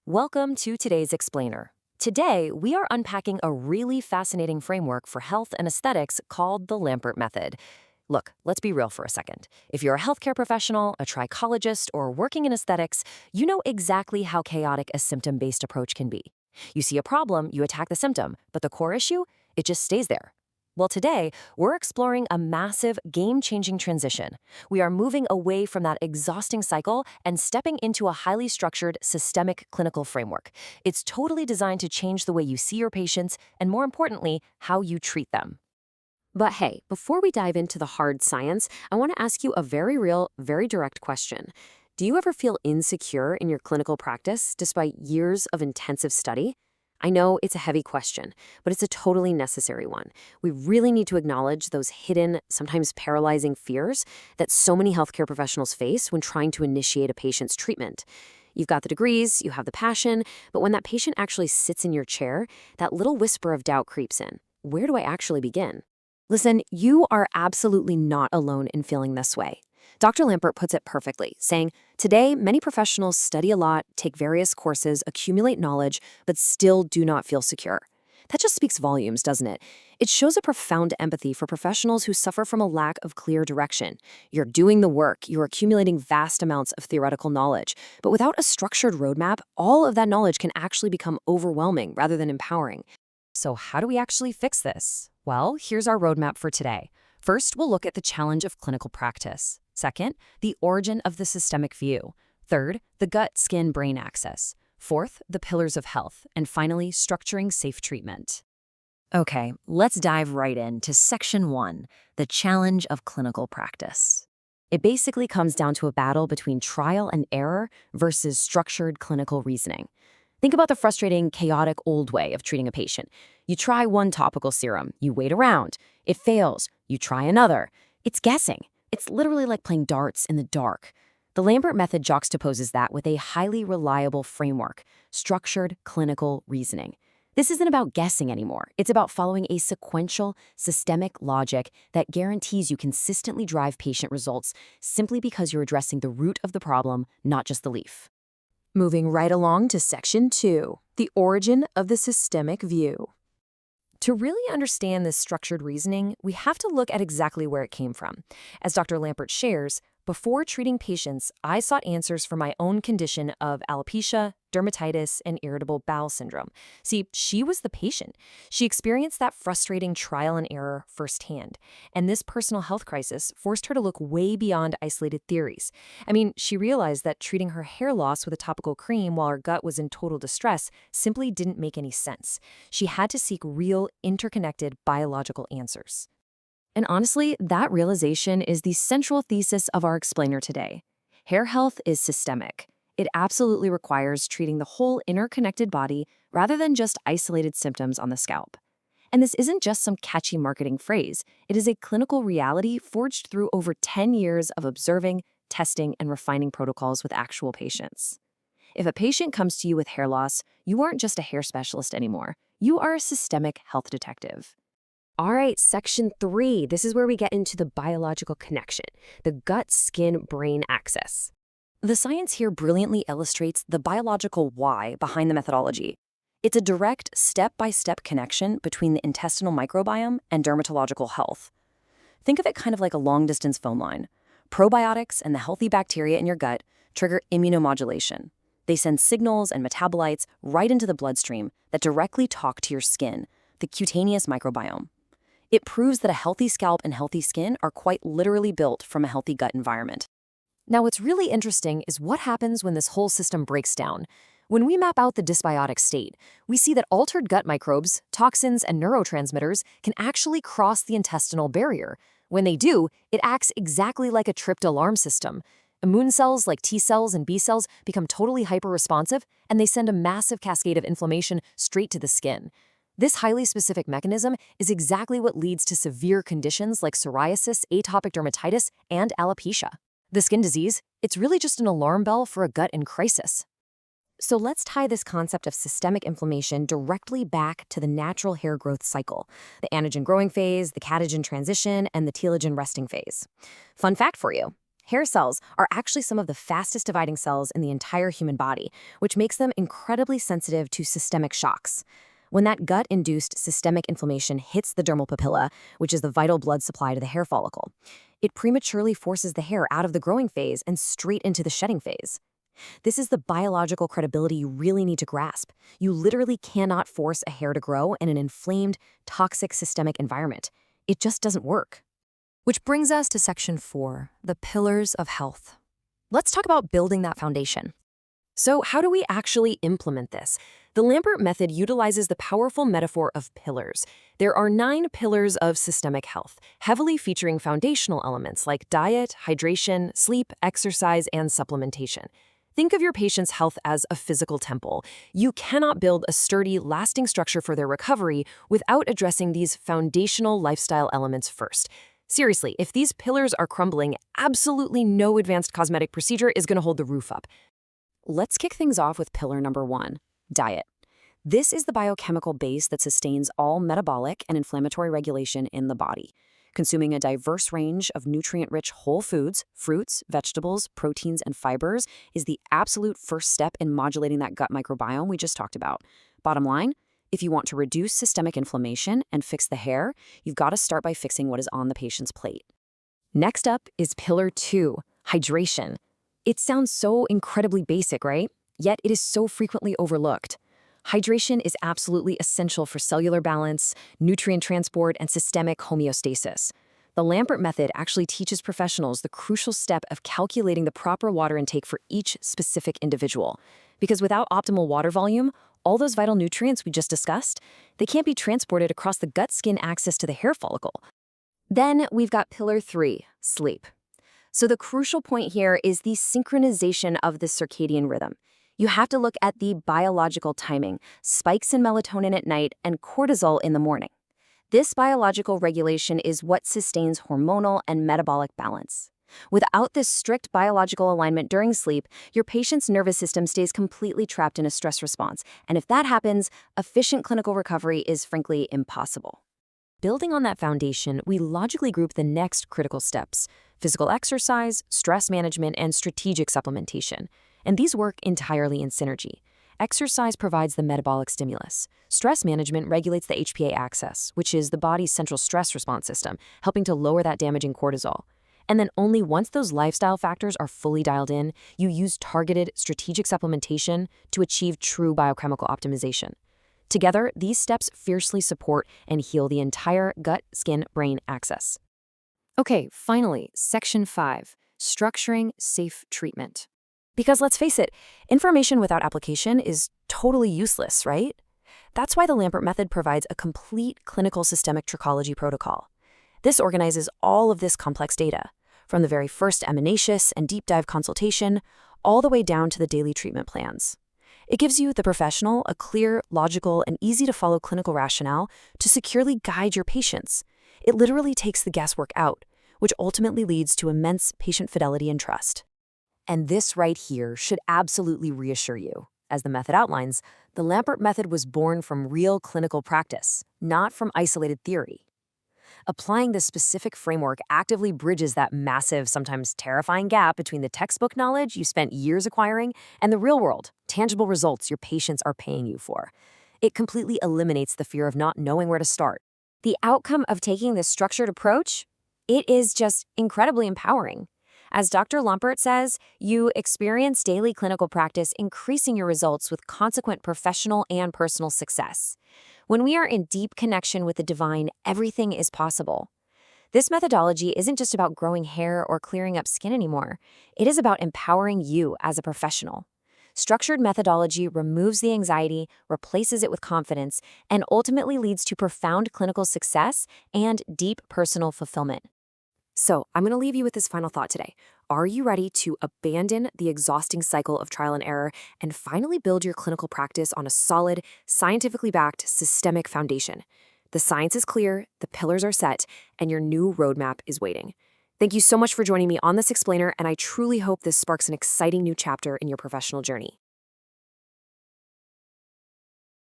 Welcome to today's Explainer. Today, we are unpacking a really fascinating framework for health and aesthetics called the Lampert method. Look, let's be real for a second. If you're a healthcare professional, a trichologist, or working in aesthetics, you know exactly how chaotic a symptom-based approach can be. You see a problem, you attack the symptom, but the core issue, it just stays there. Well, today, we're exploring a massive, game-changing transition. We are moving away from that exhausting cycle and stepping into a highly structured, systemic clinical framework. It's totally designed to change the way you see your patients and, more importantly, how you treat them. But hey, before we dive into the hard science, I want to ask you a very real, very direct question. Do you ever feel insecure in your clinical practice despite years of intensive study? I know it's a heavy question, but it's a totally necessary one. We really need to acknowledge those hidden, sometimes paralyzing fears that so many healthcare professionals face when trying to initiate a patient's treatment. You've got the degrees, you have the passion, but when that patient actually sits in your chair, that little whisper of doubt creeps in. Where do I actually begin? Listen, you are absolutely not alone in feeling this way. Dr. Lampert puts it perfectly, saying, today, many professionals study a lot, take various courses, accumulate knowledge, but still do not feel secure. That just speaks volumes, doesn't it? It shows a profound empathy for professionals who suffer from a lack of clear direction. You're doing the work, you're accumulating vast amounts of theoretical knowledge, but without a structured roadmap, all of that knowledge can actually become overwhelming rather than empowering. So how do we actually fix this? Well, here's our roadmap for today. First, we'll look at the challenge of clinical practice. Second, the origin of the systemic view. Third, the gut-skin-brain axis. Fourth, the pillars of health. And finally, structuring safe treatment. Okay, let's dive right into Section 1, the challenge of clinical practice. It basically comes down to a battle between trial and error versus structured clinical reasoning. Think about the frustrating, chaotic old way of treating a patient. You try one topical serum, you wait around. It fails, you try another. It's guessing. It's literally like playing darts in the dark. The Lampert method juxtaposes that with a highly reliable framework, structured clinical reasoning. This isn't about guessing anymore. It's about following a sequential, systemic logic that guarantees you consistently drive patient results simply because you're addressing the root of the problem, not just the leaf. Moving right along to Section 2, the origin of the systemic view. To really understand this structured reasoning, we have to look at exactly where it came from. As Dr. Lampert shares, before treating patients, I sought answers for my own condition of alopecia, dermatitis, and irritable bowel syndrome. See, she was the patient. She experienced that frustrating trial and error firsthand. And this personal health crisis forced her to look way beyond isolated theories. I mean, she realized that treating her hair loss with a topical cream while her gut was in total distress simply didn't make any sense. She had to seek real, interconnected biological answers. And honestly, that realization is the central thesis of our explainer today. Hair health is systemic. It absolutely requires treating the whole interconnected body rather than just isolated symptoms on the scalp. And this isn't just some catchy marketing phrase. It is a clinical reality forged through over 10 years of observing, testing, and refining protocols with actual patients. If a patient comes to you with hair loss, you aren't just a hair specialist anymore. You are a systemic health detective. All right, Section 3. This is where we get into the biological connection, the gut-skin-brain axis. The science here brilliantly illustrates the biological why behind the methodology. It's a direct, step-by-step connection between the intestinal microbiome and dermatological health. Think of it kind of like a long-distance phone line. Probiotics and the healthy bacteria in your gut trigger immunomodulation. They send signals and metabolites right into the bloodstream that directly talk to your skin, the cutaneous microbiome. It proves that a healthy scalp and healthy skin are quite literally built from a healthy gut environment. Now, what's really interesting is what happens when this whole system breaks down. When we map out the dysbiotic state, we see that altered gut microbes, toxins, and neurotransmitters can actually cross the intestinal barrier. When they do, it acts exactly like a tripped alarm system. Immune cells like T cells and B cells become totally hyperresponsive, and they send a massive cascade of inflammation straight to the skin. This highly specific mechanism is exactly what leads to severe conditions like psoriasis, atopic dermatitis, and alopecia. The skin disease, it's really just an alarm bell for a gut in crisis. So let's tie this concept of systemic inflammation directly back to the natural hair growth cycle, the anagen growing phase, the catagen transition, and the telogen resting phase. Fun fact for you, Hair cells are actually some of the fastest dividing cells in the entire human body, which makes them incredibly sensitive to systemic shocks. When that gut-induced systemic inflammation hits the dermal papilla, which is the vital blood supply to the hair follicle, it prematurely forces the hair out of the growing phase and straight into the shedding phase. This is the biological credibility you really need to grasp. You literally cannot force a hair to grow in an inflamed, toxic systemic environment. It just doesn't work. Which brings us to section 4, the pillars of health. Let's talk about building that foundation. So how do we actually implement this? The Lampert method utilizes the powerful metaphor of pillars. There are 9 pillars of systemic health, heavily featuring foundational elements like diet, hydration, sleep, exercise, and supplementation. Think of your patient's health as a physical temple. You cannot build a sturdy, lasting structure for their recovery without addressing these foundational lifestyle elements first. Seriously, if these pillars are crumbling, absolutely no advanced cosmetic procedure is going to hold the roof up. Let's kick things off with pillar number 1, diet. This is the biochemical base that sustains all metabolic and inflammatory regulation in the body. Consuming a diverse range of nutrient-rich whole foods, fruits, vegetables, proteins, and fibers is the absolute first step in modulating that gut microbiome we just talked about. Bottom line, if you want to reduce systemic inflammation and fix the hair, you've got to start by fixing what is on the patient's plate. Next up is pillar 2, hydration. It sounds so incredibly basic, right? Yet it is so frequently overlooked. Hydration is absolutely essential for cellular balance, nutrient transport, and systemic homeostasis. The Lampert method actually teaches professionals the crucial step of calculating the proper water intake for each specific individual. Because without optimal water volume, all those vital nutrients we just discussed, they can't be transported across the gut-skin axis to the hair follicle. Then we've got pillar 3, sleep. So the crucial point here is the synchronization of the circadian rhythm. You have to look at the biological timing, spikes in melatonin at night and cortisol in the morning. This biological regulation is what sustains hormonal and metabolic balance. Without this strict biological alignment during sleep, your patient's nervous system stays completely trapped in a stress response, and if that happens, efficient clinical recovery is frankly impossible. Building on that foundation, we logically group the next critical steps: physical exercise, stress management, and strategic supplementation. And these work entirely in synergy. Exercise provides the metabolic stimulus. Stress management regulates the HPA axis, which is the body's central stress response system, helping to lower that damaging cortisol. And then only once those lifestyle factors are fully dialed in, you use targeted strategic supplementation to achieve true biochemical optimization. Together, these steps fiercely support and heal the entire gut-skin-brain axis. Okay, finally, section 5, structuring safe treatment. Because let's face it, information without application is totally useless, right? That's why the Lampert method provides a complete clinical systemic trichology protocol. This organizes all of this complex data, from the very first eminaceous and deep dive consultation, all the way down to the daily treatment plans. It gives you, the professional, a clear, logical, and easy-to-follow clinical rationale to securely guide your patients. It literally takes the guesswork out, which ultimately leads to immense patient fidelity and trust. And this right here should absolutely reassure you. As the method outlines, the Lampert method was born from real clinical practice, not from isolated theory. Applying this specific framework actively bridges that massive, sometimes terrifying gap between the textbook knowledge you spent years acquiring and the real-world, tangible results your patients are paying you for. It completely eliminates the fear of not knowing where to start. The outcome of taking this structured approach? It is just incredibly empowering. As Dr. Lampert says, you experience daily clinical practice increasing your results with consequent professional and personal success. When we are in deep connection with the divine, everything is possible. This methodology isn't just about growing hair or clearing up skin anymore. It is about empowering you as a professional. Structured methodology removes the anxiety, replaces it with confidence, and ultimately leads to profound clinical success and deep personal fulfillment. So, I'm going to leave you with this final thought today. Are you ready to abandon the exhausting cycle of trial and error and finally build your clinical practice on a solid, scientifically backed, systemic foundation? The science is clear, the pillars are set, and your new roadmap is waiting. Thank you so much for joining me on this explainer, and I truly hope this sparks an exciting new chapter in your professional journey.